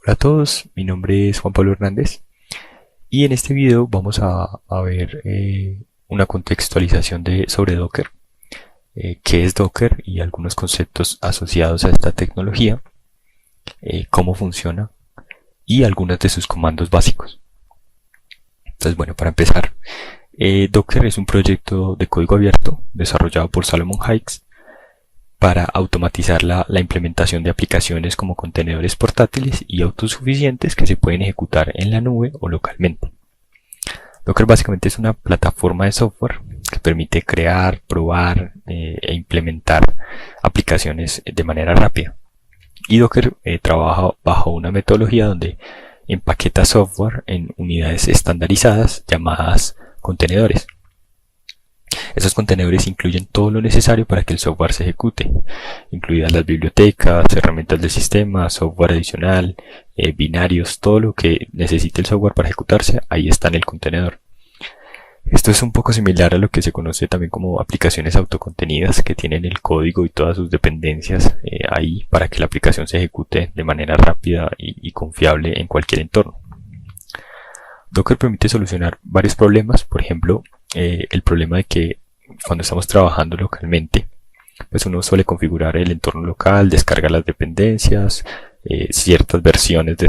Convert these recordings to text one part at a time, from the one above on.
Hola a todos, mi nombre es Juan Pablo Hernández y en este video vamos a ver una contextualización sobre Docker, qué es Docker y algunos conceptos asociados a esta tecnología, cómo funciona y algunos de sus comandos básicos. Entonces, bueno, para empezar, Docker es un proyecto de código abierto desarrollado por Solomon Hykes para automatizar la implementación de aplicaciones como contenedores portátiles y autosuficientes que se pueden ejecutar en la nube o localmente. Docker básicamente es una plataforma de software que permite crear, probar e implementar aplicaciones de manera rápida. Y Docker trabaja bajo una metodología donde empaqueta software en unidades estandarizadas llamadas contenedores. Esos contenedores incluyen todo lo necesario para que el software se ejecute, incluidas las bibliotecas, herramientas del sistema, software adicional, binarios, todo lo que necesite el software para ejecutarse, ahí está en el contenedor. Esto es un poco similar a lo que se conoce también como aplicaciones autocontenidas, que tienen el código y todas sus dependencias ahí para que la aplicación se ejecute de manera rápida y confiable en cualquier entorno. Docker permite solucionar varios problemas, por ejemplo, el problema de que cuando estamos trabajando localmente, pues uno suele configurar el entorno local, descargar las dependencias, ciertas versiones de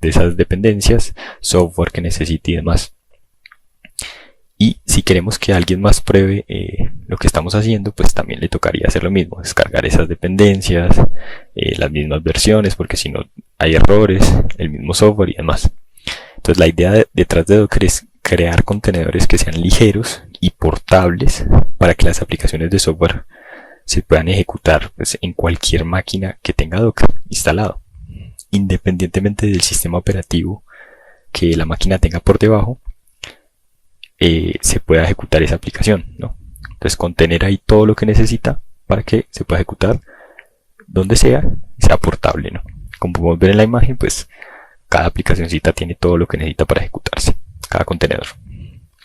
esas dependencias, software que necesite y demás. Y si queremos que alguien más pruebe lo que estamos haciendo, pues también le tocaría hacer lo mismo, descargar esas dependencias, las mismas versiones, porque si no hay errores, el mismo software y demás. Entonces la idea detrás de Docker es crear contenedores que sean ligeros y portables para que las aplicaciones de software se puedan ejecutar pues, en cualquier máquina que tenga Docker instalado, independientemente del sistema operativo que la máquina tenga por debajo. Se pueda ejecutar esa aplicación, ¿no? Entonces contener ahí todo lo que necesita para que se pueda ejecutar donde sea y sea portable, ¿no? Como podemos ver en la imagen, pues cada aplicacioncita tiene todo lo que necesita para ejecutarse, cada contenedor.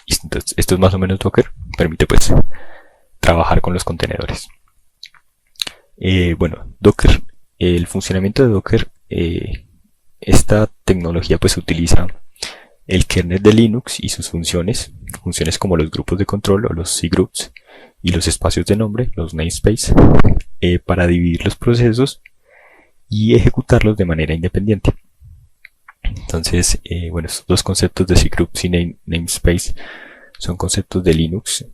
Y entonces esto es más o menos Docker, permite pues trabajar con los contenedores. Bueno, Docker, el funcionamiento de Docker, esta tecnología pues utiliza el kernel de Linux y sus funciones como los grupos de control o los cgroups y los espacios de nombre, los namespace, para dividir los procesos y ejecutarlos de manera independiente. Entonces, bueno, estos dos conceptos de cgroups y namespace son conceptos de Linux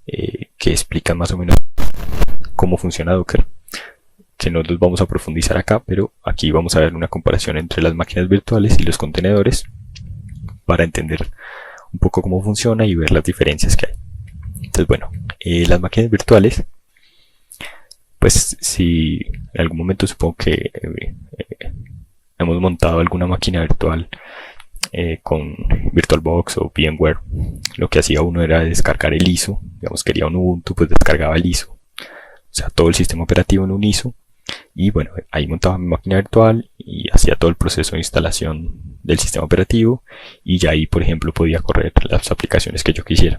que explican más o menos cómo funciona Docker, que no los vamos a profundizar acá, pero aquí vamos a ver una comparación entre las máquinas virtuales y los contenedores para entender un poco cómo funciona y ver las diferencias que hay. Entonces, bueno, las máquinas virtuales, pues si en algún momento supongo que hemos montado alguna máquina virtual con VirtualBox o VMware, lo que hacía uno era descargar el ISO, digamos quería un Ubuntu, pues descargaba el ISO, o sea todo el sistema operativo en un ISO, y bueno, ahí montaba mi máquina virtual y hacía todo el proceso de instalación del sistema operativo y ya ahí por ejemplo podía correr las aplicaciones que yo quisiera.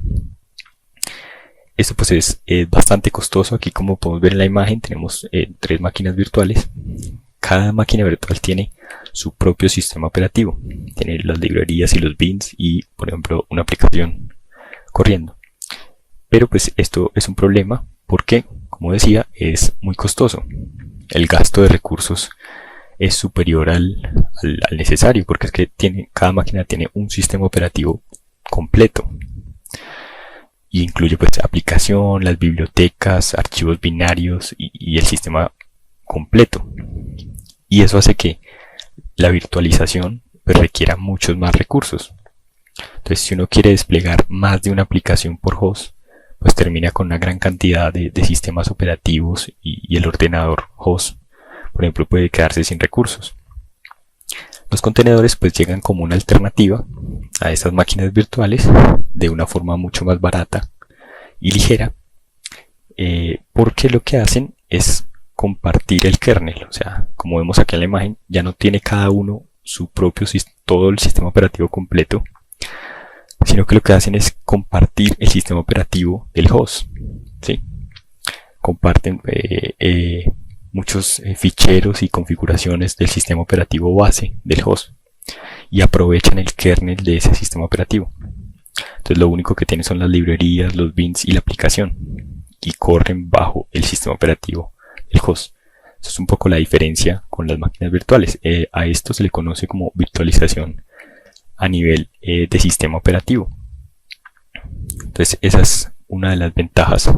Esto pues es bastante costoso. Aquí como podemos ver en la imagen tenemos 3 máquinas virtuales. Cada máquina virtual tiene su propio sistema operativo, tiene las librerías y los bins y por ejemplo una aplicación corriendo. Pero pues esto es un problema porque, como decía, es muy costoso. El gasto de recursos es superior al necesario, porque es que cada máquina tiene un sistema operativo completo y incluye pues aplicación, las bibliotecas, archivos binarios y el sistema completo, y eso hace que la virtualización pues requiera muchos más recursos. Entonces si uno quiere desplegar más de una aplicación por host, pues termina con una gran cantidad de sistemas operativos y el ordenador host, por ejemplo, puede quedarse sin recursos. Los contenedores pues llegan como una alternativa a estas máquinas virtuales de una forma mucho más barata y ligera, porque lo que hacen es compartir el kernel. O sea, como vemos aquí en la imagen, ya no tiene cada uno su propio todo el sistema operativo completo, sino que lo que hacen es compartir el sistema operativo del host, ¿sí? Comparten muchos ficheros y configuraciones del sistema operativo base del host y aprovechan el kernel de ese sistema operativo. Entonces lo único que tienen son las librerías, los bins y la aplicación, y corren bajo el sistema operativo del host. Eso es un poco la diferencia con las máquinas virtuales. A esto se le conoce como virtualización a nivel de sistema operativo. Entonces esa es una de las ventajas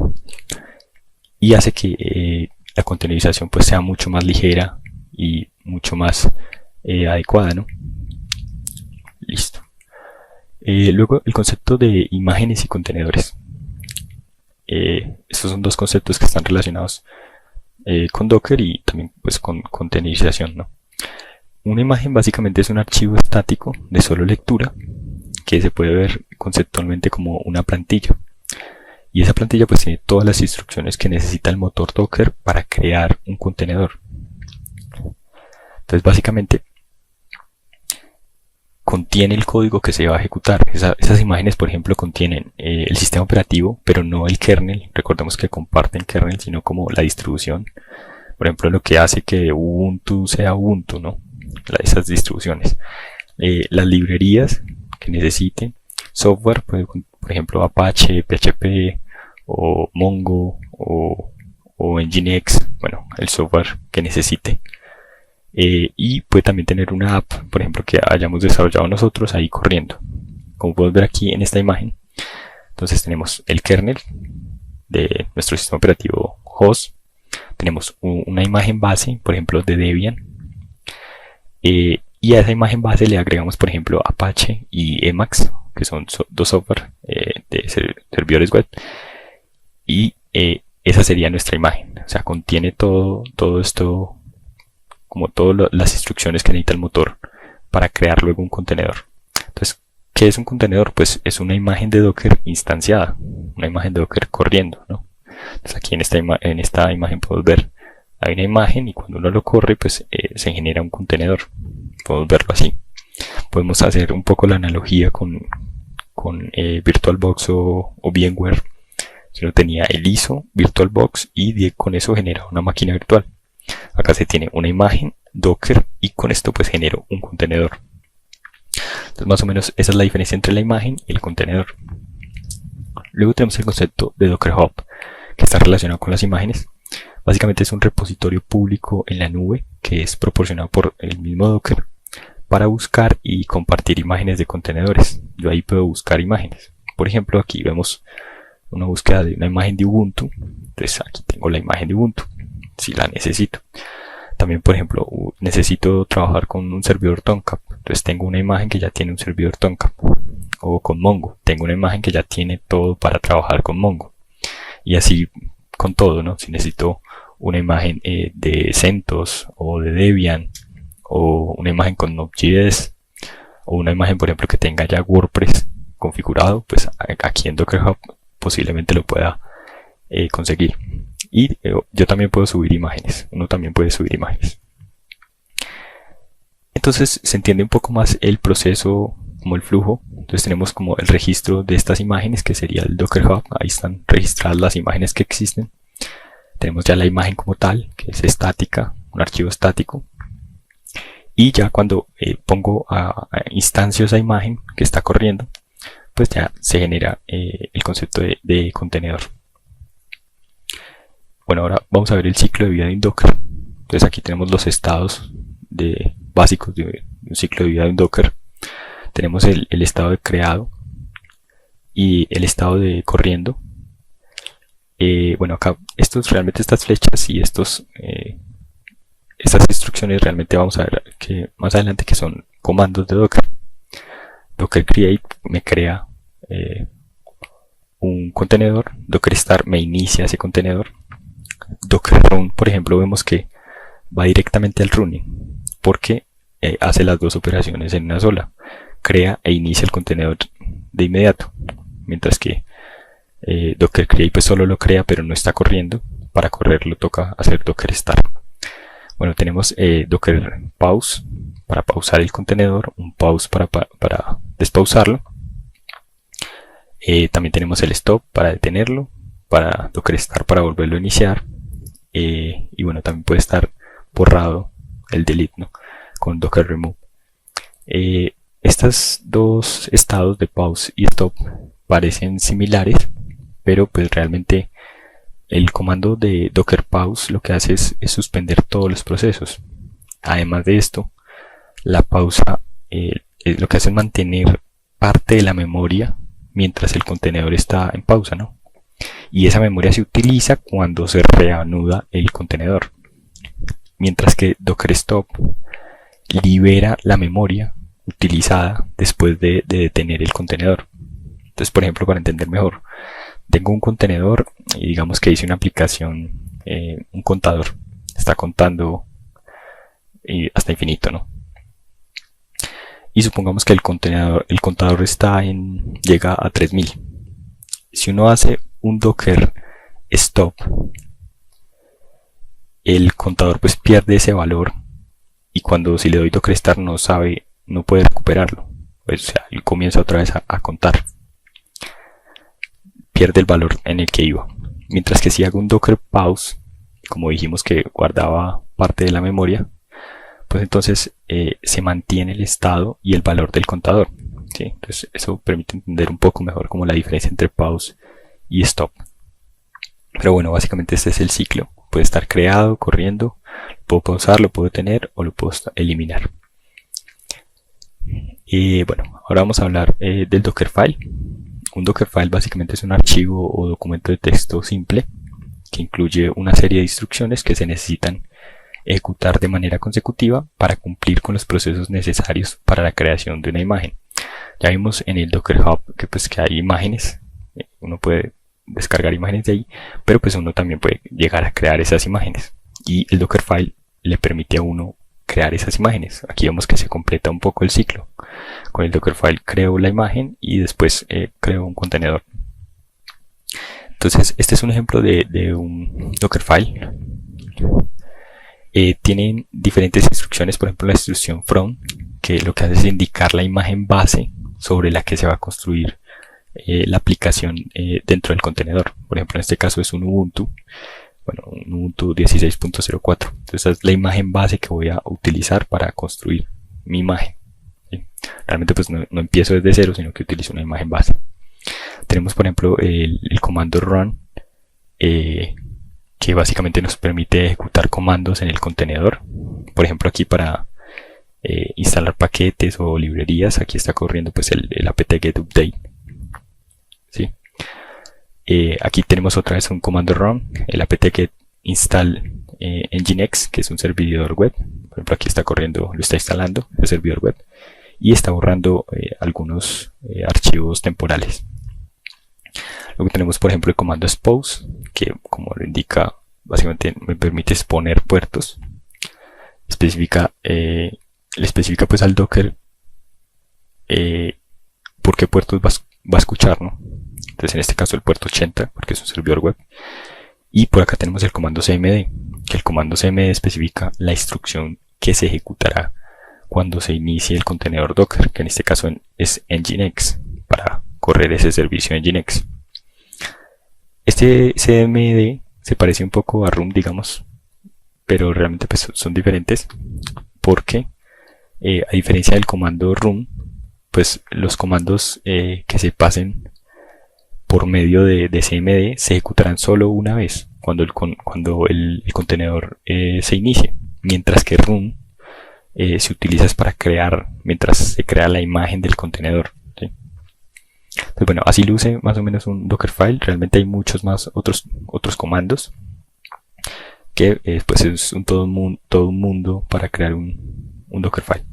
y hace que la containerización pues sea mucho más ligera y mucho más adecuada, ¿no? Listo. Luego el concepto de imágenes y contenedores. Estos son dos conceptos que están relacionados con Docker y también pues con containerización, ¿no? Una imagen básicamente es un archivo estático de solo lectura que se puede ver conceptualmente como una plantilla. Y esa plantilla pues tiene todas las instrucciones que necesita el motor Docker para crear un contenedor. Entonces básicamente contiene el código que se va a ejecutar. Esas imágenes, por ejemplo, contienen el sistema operativo, pero no el kernel. Recordemos que comparten kernel, sino como la distribución. Por ejemplo, lo que hace que Ubuntu sea Ubuntu, ¿no? Esas distribuciones. Las librerías que necesiten, software, por ejemplo, Apache, PHP, o Mongo, o Nginx, bueno, el software que necesite. Y puede también tener una app, por ejemplo, que hayamos desarrollado nosotros ahí corriendo, como podemos ver aquí en esta imagen. Entonces tenemos el kernel de nuestro sistema operativo host, tenemos una imagen base, por ejemplo, de Debian, y a esa imagen base le agregamos, por ejemplo, Apache y Emacs, que son dos software de servidores web, y esa sería nuestra imagen. O sea, contiene todo esto, como todas las instrucciones que necesita el motor para crear luego un contenedor. Entonces, ¿qué es un contenedor? Pues es una imagen de Docker instanciada, una imagen de Docker corriendo, ¿no? Entonces aquí en esta imagen podemos ver, hay una imagen y cuando uno lo corre, pues se genera un contenedor. Podemos verlo así. Podemos hacer un poco la analogía con VirtualBox o VMware. Si uno tenía el ISO, VirtualBox, y con eso genera una máquina virtual. Acá se tiene una imagen Docker y con esto pues genero un contenedor. Entonces más o menos esa es la diferencia entre la imagen y el contenedor. Luego tenemos el concepto de Docker Hub, que está relacionado con las imágenes. Básicamente es un repositorio público en la nube que es proporcionado por el mismo Docker para buscar y compartir imágenes de contenedores. Yo ahí puedo buscar imágenes. Por ejemplo, aquí vemos una búsqueda de una imagen de Ubuntu. Entonces aquí tengo la imagen de Ubuntu, si la necesito. También, por ejemplo, necesito trabajar con un servidor Tomcat. Entonces tengo una imagen que ya tiene un servidor Tomcat. O con Mongo. Tengo una imagen que ya tiene todo para trabajar con Mongo. Y así con todo, ¿no? Si necesito una imagen de CentOS o de Debian, o una imagen con Node.js, o una imagen, por ejemplo, que tenga ya WordPress configurado, pues aquí en Docker Hub posiblemente lo pueda conseguir. Y yo también puedo subir imágenes. Uno también puede subir imágenes. Entonces se entiende un poco más el proceso, como el flujo. Entonces tenemos como el registro de estas imágenes, que sería el Docker Hub. Ahí están registradas las imágenes que existen. Tenemos ya la imagen como tal, que es estática, un archivo estático. Y ya cuando pongo a instancio esa imagen que está corriendo, pues ya se genera el concepto de contenedor. Bueno, ahora vamos a ver el ciclo de vida de un Docker. Entonces aquí tenemos los estados básicos de un ciclo de vida de un Docker. Tenemos el estado de creado y el estado de corriendo. Bueno, acá realmente estas flechas y estas instrucciones realmente vamos a ver que más adelante que son comandos de Docker. Docker create me crea un contenedor. Docker start me inicia ese contenedor. Docker run, por ejemplo, vemos que va directamente al running porque hace las dos operaciones en una sola. Crea e inicia el contenedor de inmediato, mientras que Docker create pues solo lo crea pero no está corriendo. Para correrlo toca hacer Docker start. Bueno, tenemos Docker pause para pausar el contenedor, un pause para despausarlo. También tenemos el stop para detenerlo, para Docker start para volverlo a iniciar. Y bueno, bueno, también puede estar borrado el delete, ¿no? Con docker remove. Estos dos estados de pause y stop parecen similares, pero pues realmente el comando de docker pause lo que hace es suspender todos los procesos. Además de esto, la pausa lo que hace es mantener parte de la memoria mientras el contenedor está en pausa, ¿no? Y esa memoria se utiliza cuando se reanuda el contenedor. Mientras que docker stop libera la memoria utilizada después de detener el contenedor. Entonces, por ejemplo, para entender mejor, tengo un contenedor y digamos que hice una aplicación, un contador, está contando hasta infinito, ¿no? Y supongamos que el contador llega a 3000. Si uno hace un docker stop, el contador pues pierde ese valor, y si le doy docker start no puede recuperarlo. Pues, o sea, él comienza otra vez a contar. Pierde el valor en el que iba. Mientras que si hago un docker pause, como dijimos que guardaba parte de la memoria, pues entonces se mantiene el estado y el valor del contador, ¿sí? Entonces eso permite entender un poco mejor como la diferencia entre pause y stop. Pero bueno, básicamente este es el ciclo. Puede estar creado, corriendo, lo puedo pausar, lo puedo detener o lo puedo eliminar. Y bueno, ahora vamos a hablar del Dockerfile. Un Dockerfile básicamente es un archivo o documento de texto simple que incluye una serie de instrucciones que se necesitan ejecutar de manera consecutiva para cumplir con los procesos necesarios para la creación de una imagen. Ya vimos en el Docker Hub que hay imágenes, uno puede descargar imágenes de ahí, pero pues uno también puede llegar a crear esas imágenes, y el Dockerfile le permite a uno crear esas imágenes. Aquí vemos que se completa un poco el ciclo. Con el Dockerfile creo la imagen y después creo un contenedor. Entonces este es un ejemplo de un Dockerfile. Tienen diferentes instrucciones, por ejemplo la instrucción from, que lo que hace es indicar la imagen base sobre la que se va a construir la aplicación dentro del contenedor. Por ejemplo, en este caso es un Ubuntu, un Ubuntu 16.04. Entonces esa es la imagen base que voy a utilizar para construir mi imagen, ¿sí? Realmente pues no empiezo desde cero, sino que utilizo una imagen base. Tenemos por ejemplo el comando run, que básicamente nos permite ejecutar comandos en el contenedor. Por ejemplo, aquí para instalar paquetes o librerías, aquí está corriendo pues el apt-get update, ¿sí? Aquí tenemos otra vez un comando run, el apt-get install nginx, que es un servidor web. Por ejemplo, aquí está corriendo, lo está instalando el servidor web y está borrando algunos archivos temporales. Luego tenemos por ejemplo el comando expose, que como lo indica básicamente me permite exponer puertos. Le especifica pues al Docker por qué puertos va a escuchar, ¿no? Entonces en este caso el puerto 80, porque es un servidor web. Y por acá tenemos el comando cmd, que el comando cmd especifica la instrucción que se ejecutará cuando se inicie el contenedor Docker, que en este caso es nginx, para correr ese servicio nginx. Este cmd se parece un poco a room, digamos, pero realmente pues son diferentes, porque a diferencia del comando room, pues los comandos que se pasen por medio de cmd se ejecutarán solo una vez, cuando el contenedor se inicie, mientras que room se utiliza para crear, mientras se crea la imagen del contenedor, ¿sí? Pues bueno, así luce más o menos un Dockerfile. Realmente hay muchos más otros comandos que pues es todo un mundo para crear un Dockerfile.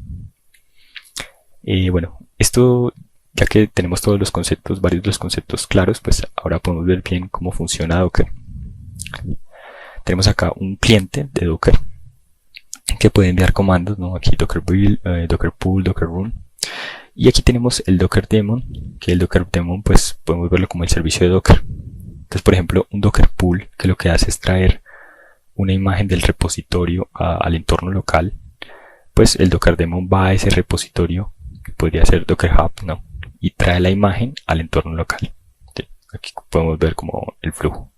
Bueno, esto, ya que tenemos todos los conceptos, varios de los conceptos claros, pues ahora podemos ver bien cómo funciona Docker. Tenemos acá un cliente de Docker que puede enviar comandos, ¿no? Aquí Docker build, Docker pull, Docker run. Y aquí tenemos el Docker daemon, que el Docker daemon pues podemos verlo como el servicio de Docker. Entonces, por ejemplo, un Docker pull, que lo que hace es traer una imagen del repositorio al entorno local, pues el Docker daemon va a ese repositorio, que podría ser Docker Hub, ¿no? Y trae la imagen al entorno local, ¿sí? Aquí podemos ver como el flujo.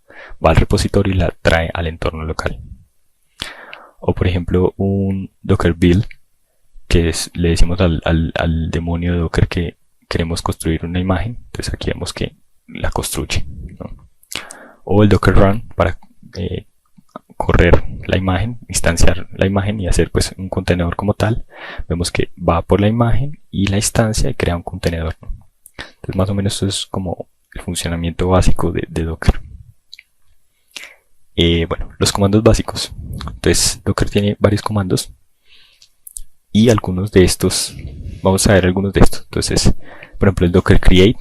Va al repositorio y la trae al entorno local. o por ejemplo un docker build, que es, le decimos al demonio de Docker que queremos construir una imagen, entonces aquí vemos que la construye, ¿no? O el docker run para correr la imagen, instanciar la imagen y hacer pues un contenedor como tal. Vemos que va por la imagen y la instancia y crea un contenedor, ¿no? Entonces más o menos eso es como el funcionamiento básico de Docker. Bueno, los comandos básicos. Entonces Docker tiene varios comandos y algunos de estos, vamos a ver algunos de estos. Entonces, por ejemplo, el docker create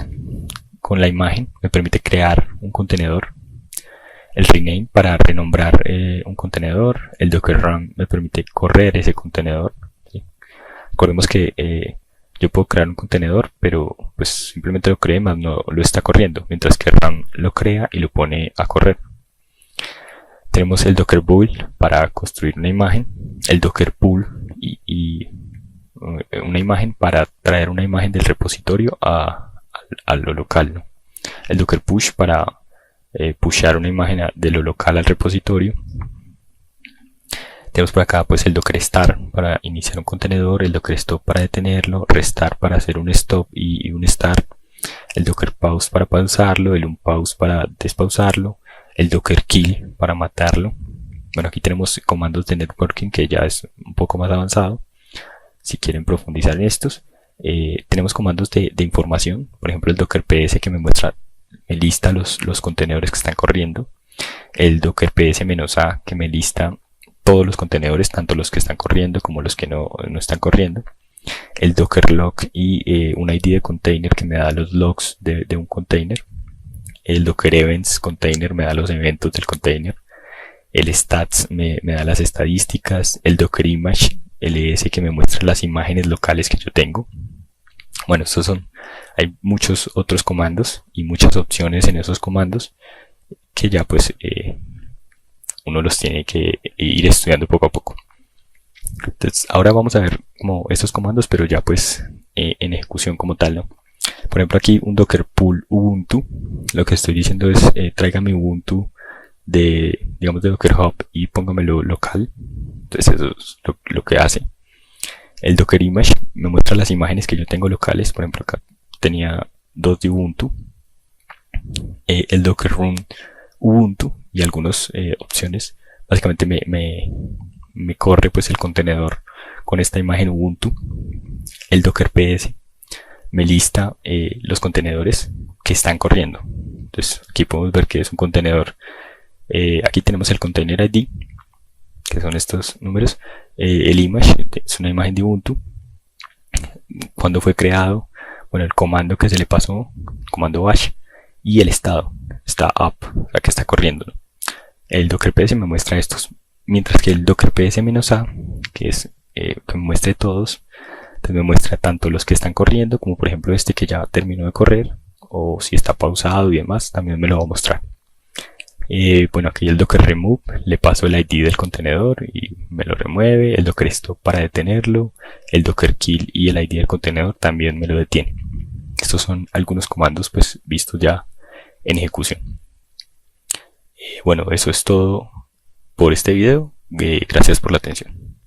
con la imagen me permite crear un contenedor. El rename para renombrar un contenedor. El docker run me permite correr ese contenedor, ¿sí? Recordemos que yo puedo crear un contenedor, pero pues simplemente lo creé, más no lo está corriendo, mientras que run lo crea y lo pone a correr. Tenemos el docker build para construir una imagen, el docker pull y una imagen para traer una imagen del repositorio a lo local, ¿no? El docker push para pushar una imagen de lo local al repositorio. Tenemos por acá pues el docker start para iniciar un contenedor, el docker stop para detenerlo, restart para hacer un stop y un start, el docker pause para pausarlo, el unpause para despausarlo, el docker kill para matarlo. Bueno, aquí tenemos comandos de networking que ya es un poco más avanzado, si quieren profundizar en estos. Tenemos comandos de información, por ejemplo el docker ps que me lista los contenedores que están corriendo, el docker ps-a que me lista todos los contenedores, tanto los que están corriendo como los que no están corriendo, el docker log y un id de container que me da los logs de un container, el docker events container me da los eventos del container, el stats me da las estadísticas, el docker image ls que me muestra las imágenes locales que yo tengo. Bueno, estos hay muchos otros comandos y muchas opciones en esos comandos que ya pues uno los tiene que ir estudiando poco a poco. Entonces ahora vamos a ver como estos comandos, pero ya pues en ejecución como tal, ¿no? Por ejemplo aquí un docker pull ubuntu, lo que estoy diciendo es traiga mi ubuntu digamos de docker hub y póngamelo local. Entonces eso es lo que hace. El docker image me muestra las imágenes que yo tengo locales, por ejemplo acá tenía 2 de ubuntu. El docker run ubuntu y algunas opciones, básicamente me corre pues el contenedor con esta imagen ubuntu. El docker ps me lista los contenedores que están corriendo. Entonces aquí podemos ver que es un contenedor. Aquí tenemos el container ID, que son estos números. El image es una imagen de ubuntu, cuando fue creado, bueno, el comando que se le pasó, comando bash, y el estado está up, la que está corriendo, ¿no? El docker ps me muestra estos, mientras que el docker ps-a, que es que me muestre todos, entonces me muestra tanto los que están corriendo como por ejemplo este que ya terminó de correr, o si está pausado y demás, también me lo va a mostrar. Bueno, aquí el docker remove, le paso el id del contenedor y me lo remueve, el docker stop para detenerlo, el docker kill y el id del contenedor también me lo detiene. Estos son algunos comandos pues vistos ya en ejecución. Bueno, eso es todo por este video. Gracias por la atención.